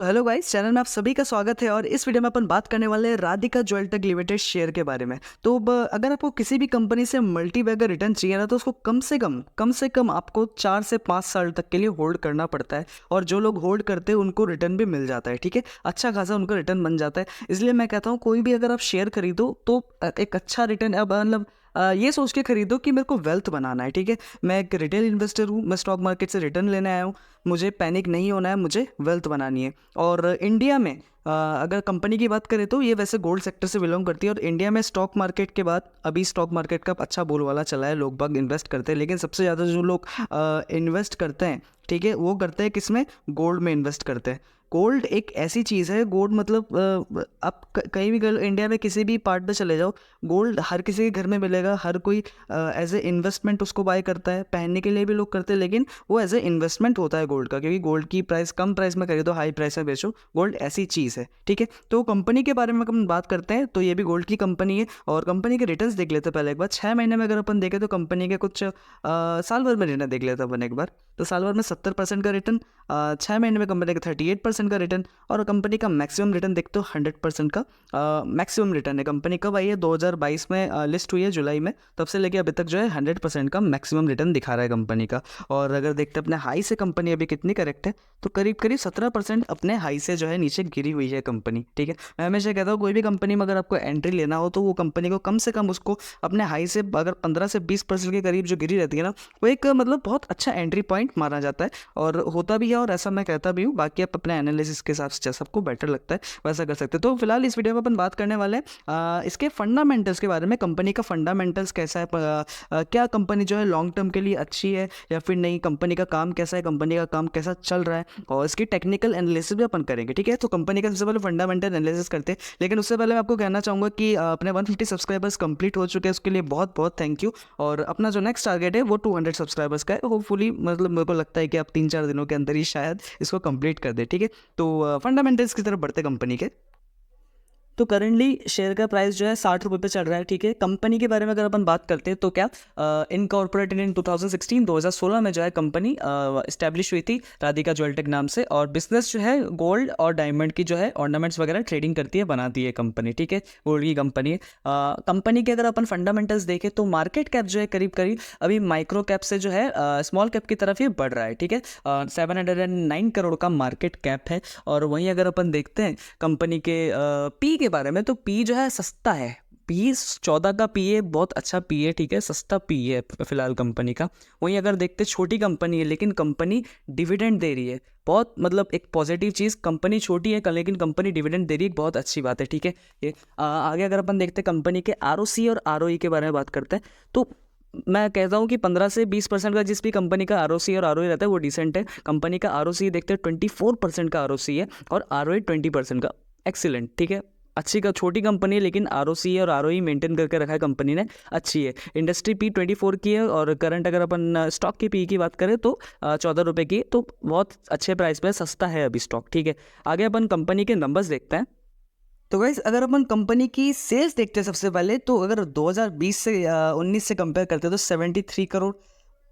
Hello guys, channel में आप सभी का स्वागत है। और इस वीडियो में अपन बात करने वाले हैं राधिका ज्वेलटेक लिमिटेड शेयर के बारे में। तो अगर आपको किसी भी कंपनी से मल्टी बैगर रिटर्न चाहिए ना, तो उसको कम से कम आपको 4 से 5 साल तक के लिए होल्ड करना पड़ता है। और जो लोग होल्ड करते हैं उनको रिटर्न भी मिल जाता है। ठीक है, अच्छा खासा उनको रिटर्न बन जाता है। इसलिए मैं कहता हूँ कोई भी अगर आप शेयर खरीदो तो एक अच्छा रिटर्न मतलब ये सोच के खरीदो कि मेरे को वेल्थ बनाना है। ठीक है, मैं एक रिटेल इन्वेस्टर हूँ, मैं स्टॉक मार्केट से रिटर्न लेने आया हूँ। मुझे पैनिक नहीं होना है, मुझे वेल्थ बनानी है। और इंडिया में अगर कंपनी की बात करें तो ये वैसे गोल्ड सेक्टर से बिलोंग करती है। और इंडिया में स्टॉक मार्केट के बाद अभी स्टॉक मार्केट का अच्छा बोलबाला चला है, लोग बाग इन्वेस्ट करते हैं। लेकिन सबसे ज़्यादा जो लोग इन्वेस्ट करते हैं, ठीक है, वो करते हैं किस में? गोल्ड में इन्वेस्ट करते हैं। गोल्ड एक ऐसी चीज़ है, गोल्ड मतलब आप कहीं भी इंडिया में किसी भी पार्ट पे चले जाओ, गोल्ड हर किसी के घर में मिलेगा। हर कोई एज ए इन्वेस्टमेंट उसको बाय करता है, पहनने के लिए भी लोग करते हैं, लेकिन वो एज ए इन्वेस्टमेंट होता है गोल्ड का। क्योंकि गोल्ड की प्राइस कम प्राइस में खरीदो, हाई प्राइस में बेचो, गोल्ड ऐसी चीज़ है। ठीक है, तो कंपनी के बारे में हम बात करते हैं तो ये भी गोल्ड की कंपनी है। और कंपनी के रिटर्न्स देख लेते हैं पहले एक बार। 6 महीने में अगर अपन देखें तो कंपनी के कुछ साल भर में रिटर्न देख लेते हैं अपन एक बार। तो साल भर में 70% का रिटर्न, 6 महीने में कंपनी का 38% का रिटर्न। और कंपनी का मैक्सिमम रिटर्न देखते हो 100% का मैक्सिमम रिटर्न है। कंपनी कब आई है? 2022 में लिस्ट हुई है जुलाई में, तब से लेके अभी तक जो है 100% का मैक्सिमम रिटर्न दिखा रहा है कंपनी का। और अगर देखते हैं अपने हाई से कंपनी अभी कितनी करेक्ट है, तो करीब करीब 17% अपने हाई से जो है नीचे गिरी हुई है कंपनी। ठीक है, मैं हमेशा कहता हूँ कोई भी कंपनी में अगर आपको एंट्री लेना हो तो वो कंपनी को कम से कम उसको अपने हाई से अगर 15 से 20% के करीब जो गिरी रहती है ना, वो एक मतलब बहुत अच्छा एंट्री पॉइंट माना जाता है। और होता भी है, और ऐसा मैं कहता भी हूँ। बाकी आप अपने एनालिसिस के हिसाब से जैसा आपको बेटर लगता है वैसा कर सकते हैं। तो फिलहाल इस वीडियो में अपन बात करने वाले हैं इसके फंडामेंटल्स के बारे में। कंपनी का फंडामेंटल्स कैसा है, क्या कंपनी जो है लॉन्ग टर्म के लिए अच्छी है या फिर नहीं, कंपनी का काम कैसा है, कंपनी का काम कैसा चल रहा है, और इसकी टेक्निकल एनालिसिस भी अपन करेंगे। ठीक है, तो कंपनी का सबसे पहले फंडामेंटल एनालिसिस करते हैं। लेकिन उससे पहले मैं आपको कहना चाहूँगा कि अपने 150 सब्सक्राइबर्स कंप्लीट हो चुके हैं, उसके लिए बहुत बहुत थैंक यू। और अपना जो नेक्स्ट टारगेट है वो 200 सब्सक्राइबर्स का है। होपफुली मतलब मेरे को लगता है कि आप 3-4 दिनों के अंदर ही शायद इसको कंप्लीट कर दे। ठीक है, तो फंडामेंटल्स की तरफ बढ़ते कंपनी के। तो करंटली शेयर का प्राइस जो है 60 रुपये पे चल रहा है। ठीक है, कंपनी के बारे में अगर अपन बात करते हैं तो क्या इनकॉर्पोरेटेड इन 2016 में जो है कंपनी इस्टेब्लिश हुई थी राधिका ज्वेलटेक नाम से। और बिजनेस जो है गोल्ड और डायमंड की जो है ऑर्नामेंट्स वगैरह ट्रेडिंग करती है, बनाती है कंपनी। ठीक है, गोल्ड की कंपनी है। कंपनी के अगर अपन फंडामेंटल्स देखें तो मार्केट कैप जो है करीब करीब अभी माइक्रो कैप से जो है स्मॉल कैप की तरफ ही बढ़ रहा है। ठीक है, 709 करोड़ का मार्केट कैप है। और वहीं अगर अपन देखते हैं कंपनी के पी के बारे में, तो पी जो है सस्ता है। पी 14 का पी है, बहुत अच्छा पी है। ठीक है, सस्ता पी है फिलहाल कंपनी का। वहीं अगर देखते छोटी कंपनी है लेकिन कंपनी डिविडेंड दे रही है, बहुत मतलब एक पॉजिटिव चीज़। कंपनी छोटी है लेकिन कंपनी डिविडेंड दे रही है, बहुत अच्छी बात है। ठीक है, ये आगे अगर अपन देखते हैं कंपनी के आरओसी और आरओई के बारे में बात करते हैं, तो मैं कहता हूँ कि 15 से 20% का जिस भी कंपनी का आरओसी और आरओई रहता है वो डिसेंट है। कंपनी का आरओसी देखते हैं 24% का आरओसी है, और आरओई 20% का। एक्सीलेंट। ठीक है, अच्छी का छोटी कंपनी है लेकिन आरओसी और आरओई मेंटेन करके रखा है कंपनी ने, अच्छी है। इंडस्ट्री पी 24 की है, और करंट अगर अपन स्टॉक की पी की बात करें तो 14 रुपये की, तो बहुत अच्छे प्राइस पे सस्ता है अभी स्टॉक। ठीक है, आगे अपन कंपनी के नंबर्स देखते हैं। तो गाइस अगर अपन कंपनी की सेल्स देखते हैं सबसे पहले, तो अगर 2020 से 19 से कंपेयर करते हैं तो 73 करोड़,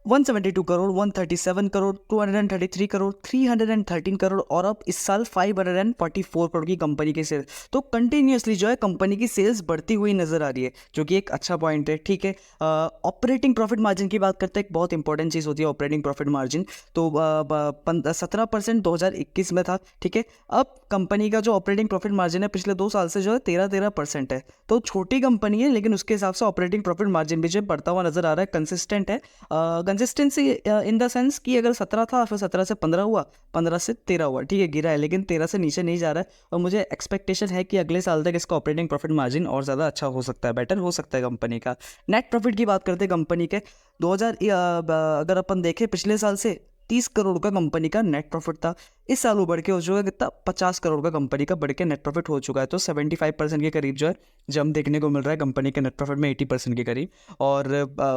172 करोड़, 137 करोड़, 233 करोड़, 313 करोड़, और अब इस साल 544 करोड़ की कंपनी की सेल्स। तो कंटिन्यूसली जो है कंपनी की सेल्स बढ़ती हुई नजर आ रही है, जो कि एक अच्छा पॉइंट है। ठीक है, ऑपरेटिंग प्रॉफिट मार्जिन की बात करते हैं, एक बहुत इंपॉर्टेंट चीज़ होती है ऑपरेटिंग प्रॉफिट मार्जिन। तो 17% 2021 में था। ठीक है, अब कंपनी का जो ऑपरेटिंग प्रॉफिट मार्जिन है पिछले 2 साल से जो है 13% है। तो छोटी कंपनी है लेकिन उसके हिसाब से ऑपरेटिंग प्रॉफिट मार्जिन भी जो बढ़ता हुआ नजर आ रहा है, कंसिस्टेंट है। कंसिस्टेंसी इन द सेंस कि अगर 17 था फिर 17 से 15 हुआ, 15 से 13 हुआ। ठीक है, गिरा है लेकिन 13 से नीचे नहीं जा रहा है। और मुझे एक्सपेक्टेशन है कि अगले साल तक इसका ऑपरेटिंग प्रॉफिट मार्जिन और ज़्यादा अच्छा हो सकता है, बेटर हो सकता है कंपनी का। नेट प्रॉफिट की बात करते हैं कंपनी के, 2000 अगर अपन देखें पिछले साल से 30 करोड़ का कंपनी का नेट प्रॉफिट था। इस साल वो बढ़ के हो चुका है कितना? 50 करोड़ का कंपनी का बढ़ के नेट प्रॉफिट हो चुका है। तो 75% के करीब जो है जंप देखने को मिल रहा है कंपनी के नेट प्रॉफिट में, 80% के करीब। और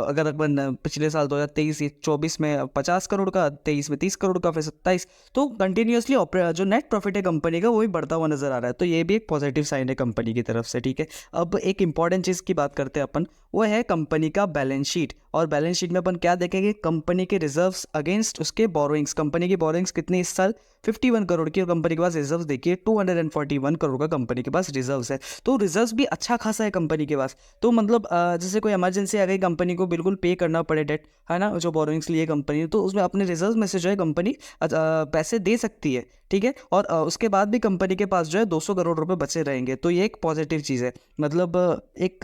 अगर अपन पिछले साल 2023-24 में 50 करोड़ का, 23 में 30 करोड़ का, फिर 27, तो कंटिन्यूसली जो नेट प्रॉफिट है कंपनी का वो भी बढ़ता हुआ नजर आ रहा है। तो ये भी एक पॉजिटिव साइन है कंपनी की तरफ से। ठीक है, अब एक इंपॉर्टेंट चीज़ की बात करते हैं अपन, वो है कंपनी का बैलेंस शीट। और बैलेंस शीट में अपन क्या देखेंगे? कंपनी के रिजर्व्स अगेंस्ट उसके बोरोइंग्स। कंपनी की बोरोइंग्स कितनी इस साल? 51 करोड़ की, और कंपनी के पास रिजर्व देखिए 241 करोड़ का कंपनी के पास रिजर्व्स है। तो रिजर्व्स भी अच्छा खासा है कंपनी के पास। तो मतलब जैसे कोई इमरजेंसी आ गई, कंपनी को बिल्कुल पे करना पड़े डेट, है ना, जो बोरोइंग्स लिए कंपनी, तो उसमें अपने रिजर्व में से जो है कंपनी पैसे दे सकती है, ठीक है। और उसके बाद भी कंपनी के पास जो है 200 करोड़ रुपए बचे रहेंगे। तो ये एक पॉजिटिव चीज़ है, मतलब एक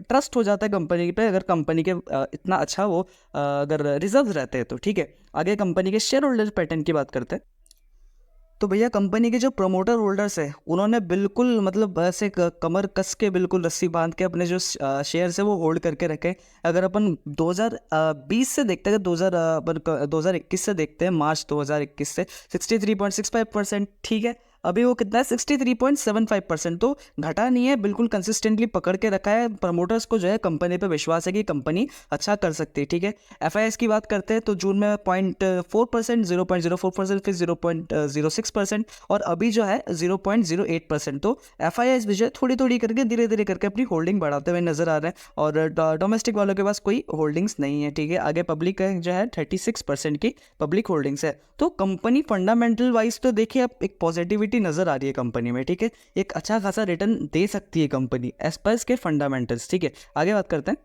ट्रस्ट हो जाता है कंपनी पे, अगर कंपनी के इतना अच्छा वो अगर रिजर्व रहते हैं तो, ठीक है। आगे कंपनी के शेयर होल्डर पैटर्न की बात करते हैं। तो भैया कंपनी के जो प्रमोटर होल्डर्स हैं, उन्होंने बिल्कुल मतलब ऐसे कमर कस के बिल्कुल रस्सी बांध के अपने जो शेयर्स है वो होल्ड करके रखे। अगर अपन 2020 से देखते हैं, 2021 से देखते हैं, मार्च 2021 से 63.65%, ठीक है। अभी वो कितना है, 63.75%, तो घटा नहीं है, बिल्कुल कंसिस्टेंटली पकड़ के रखा है। प्रमोटर्स को जो है कंपनी पे विश्वास है कि कंपनी अच्छा कर सकती है, ठीक है। एफआईआईस की बात करते हैं तो जून में 0.4%, 0.04%, फिर 0.06%, और अभी जो है 0.08%। तो एफआईआईस भी जो है थोड़ी थोड़ी करके धीरे धीरे करके अपनी होल्डिंग बढ़ाते हुए नजर आ रहे हैं, और डोमेस्टिक वालों के पास कोई होल्डिंग्स नहीं है, ठीक है। आगे पब्लिक जो है 36% की पब्लिक होल्डिंग्स है। तो कंपनी फंडामेंटल वाइज तो देखिए अब एक पॉजिटिविटी नजर आ रही है कंपनी में, ठीक है। एक अच्छा खासा रिटर्न दे सकती है कंपनी एज पर इसके फंडामेंटल्स, ठीक है। आगे बात करते हैं।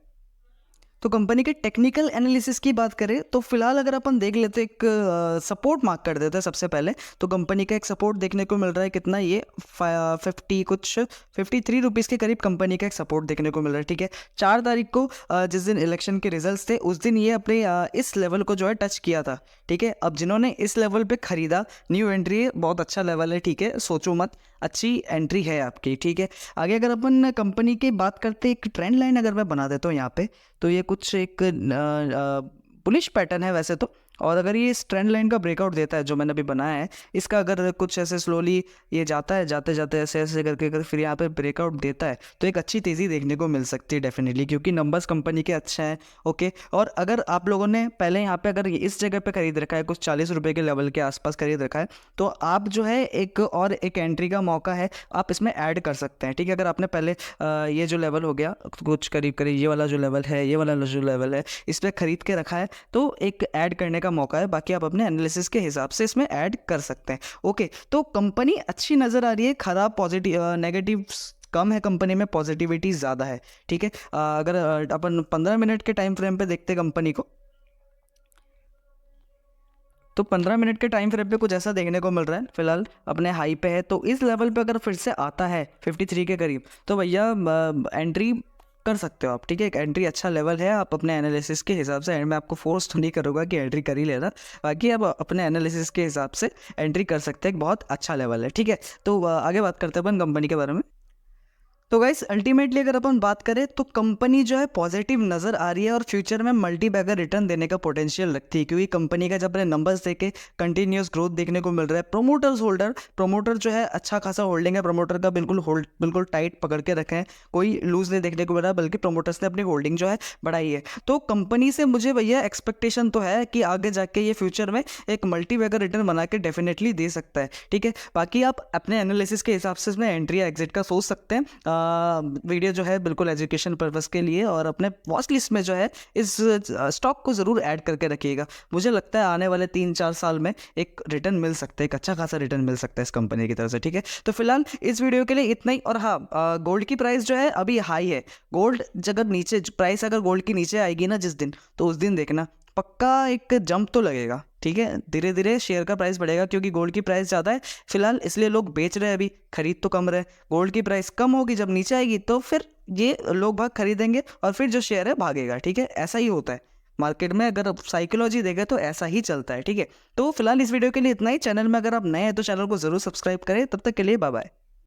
तो कंपनी के टेक्निकल एनालिसिस की बात करें तो फिलहाल अगर अपन देख लेते हैं, एक सपोर्ट मार्क कर देते हैं सबसे पहले। तो कंपनी का एक सपोर्ट देखने को मिल रहा है, कितना ये 53 रुपीज़ के करीब कंपनी का एक सपोर्ट देखने को मिल रहा है, ठीक है। 4 तारीख को जिस दिन इलेक्शन के रिजल्ट्स थे, उस दिन ये अपने इस लेवल को जो है टच किया था, ठीक है। अब जिन्होंने इस लेवल पे खरीदा, न्यू एंट्री है, बहुत अच्छा लेवल है, ठीक है, सोचो मत, अच्छी एंट्री है आपकी, ठीक है। आगे अगर अपन कंपनी की बात करते हैं, एक ट्रेंड लाइन अगर मैं बना देता हूँ यहाँ पे, तो ये कुछ एक बुलिश पैटर्न है वैसे तो। और अगर ये इस ट्रेंड लाइन का ब्रेकआउट देता है जो मैंने अभी बनाया है, इसका अगर कुछ ऐसे स्लोली ये जाता है, जाते जाते ऐसे ऐसे करके अगर फिर यहाँ पे ब्रेकआउट देता है, तो एक अच्छी तेज़ी देखने को मिल सकती है डेफिनेटली, क्योंकि नंबर्स कंपनी के अच्छे हैं, ओके। और अगर आप लोगों ने पहले यहाँ पे अगर इस जगह पे खरीद रखा है, कुछ 40 रुपये के लेवल के आसपास खरीद रखा है, तो आप जो है एक एंट्री का मौका है, आप इसमें ऐड कर सकते हैं, ठीक है। अगर आपने पहले ये जो लेवल हो गया कुछ करीब करीब, ये वाला जो लेवल है, ये वाला जो लेवल है, इस पर खरीद के रखा है, तो एक ऐड करने का मौका है। बाकी आप अपने एनालिसिस के हिसाब से इसमें ऐड कर सकते हैं, ओके। तो कंपनी अच्छी नज़र आ रही है, खराब पॉजिटिव नेगेटिव कम है कंपनी में, पॉजिटिविटी ज़्यादा है, ठीक है। अगर अपन 15 मिनट के टाइम फ्रेम पे देखते कंपनी को, तो 15 मिनट के टाइम फ्रेम पे कुछ ऐसा देखने को मिल रहा है, फिलहाल अपने हाई पे है। तो इस लेवल पे अगर फिर से आता है 53 के करीब, तो भैया एंट्री कर सकते हो आप, ठीक है। एक एंट्री अच्छा लेवल है, आप अपने एनालिसिस के हिसाब से, एंड मैं आपको फोर्स तो नहीं करूँगा कि एंट्री कर ही लेना, बाकी आप अपने एनालिसिस के हिसाब से एंट्री कर सकते हैं, एक बहुत अच्छा लेवल है, ठीक है। तो आगे बात करते हैं अपन कंपनी के बारे में। तो गाइस अल्टीमेटली अगर अपन बात करें तो कंपनी जो है पॉजिटिव नज़र आ रही है, और फ्यूचर में मल्टी बैगर रिटर्न देने का पोटेंशियल रखती है, क्योंकि कंपनी का जब अपने नंबर्स देखे कंटिन्यूस ग्रोथ देखने को मिल रहा है। प्रमोटर जो है अच्छा खासा होल्डिंग है, प्रमोटर का बिल्कुल टाइट पकड़ के रखे हैं, कोई लूज नहीं देखने को मिल रहा, बल्कि प्रमोटर्स ने अपनी होल्डिंग जो है बढ़ाई है। तो कंपनी से मुझे भैया एक्सपेक्टेशन तो है कि आगे जाके ये फ्यूचर में एक मल्टी बैगर रिटर्न बना के डेफिनेटली दे सकता है, ठीक है। बाकी आप अपने एनालिसिस के हिसाब से इसमें एंट्री या एग्जिट का सोच सकते हैं। वीडियो जो है बिल्कुल एजुकेशन पर्पस के लिए, और अपने वॉच लिस्ट में जो है इस स्टॉक को ज़रूर ऐड करके रखिएगा। मुझे लगता है आने वाले 3-4 साल में एक रिटर्न मिल सकता है, एक अच्छा खासा रिटर्न मिल सकता है इस कंपनी की तरफ से, ठीक है। तो फिलहाल इस वीडियो के लिए इतना ही। और हाँ, गोल्ड की प्राइस जो है अभी हाई है, गोल्ड अगर नीचे प्राइस अगर गोल्ड की नीचे आएगी ना जिस दिन, तो उस दिन देखना पक्का एक जंप तो लगेगा, ठीक है। धीरे धीरे शेयर का प्राइस बढ़ेगा, क्योंकि गोल्ड की प्राइस ज़्यादा है फिलहाल, इसलिए लोग बेच रहे हैं, अभी खरीद तो कम रहे। गोल्ड की प्राइस कम होगी, जब नीचे आएगी तो फिर ये लोग भाग खरीदेंगे, और फिर जो शेयर है भागेगा, ठीक है। ऐसा ही होता है मार्केट में, अगर साइकोलॉजी देखें तो ऐसा ही चलता है, ठीक है। तो फिलहाल इस वीडियो के लिए इतना ही। चैनल में अगर आप नए हैं तो चैनल को ज़रूर सब्सक्राइब करें। तब तक के लिए बाय बाय।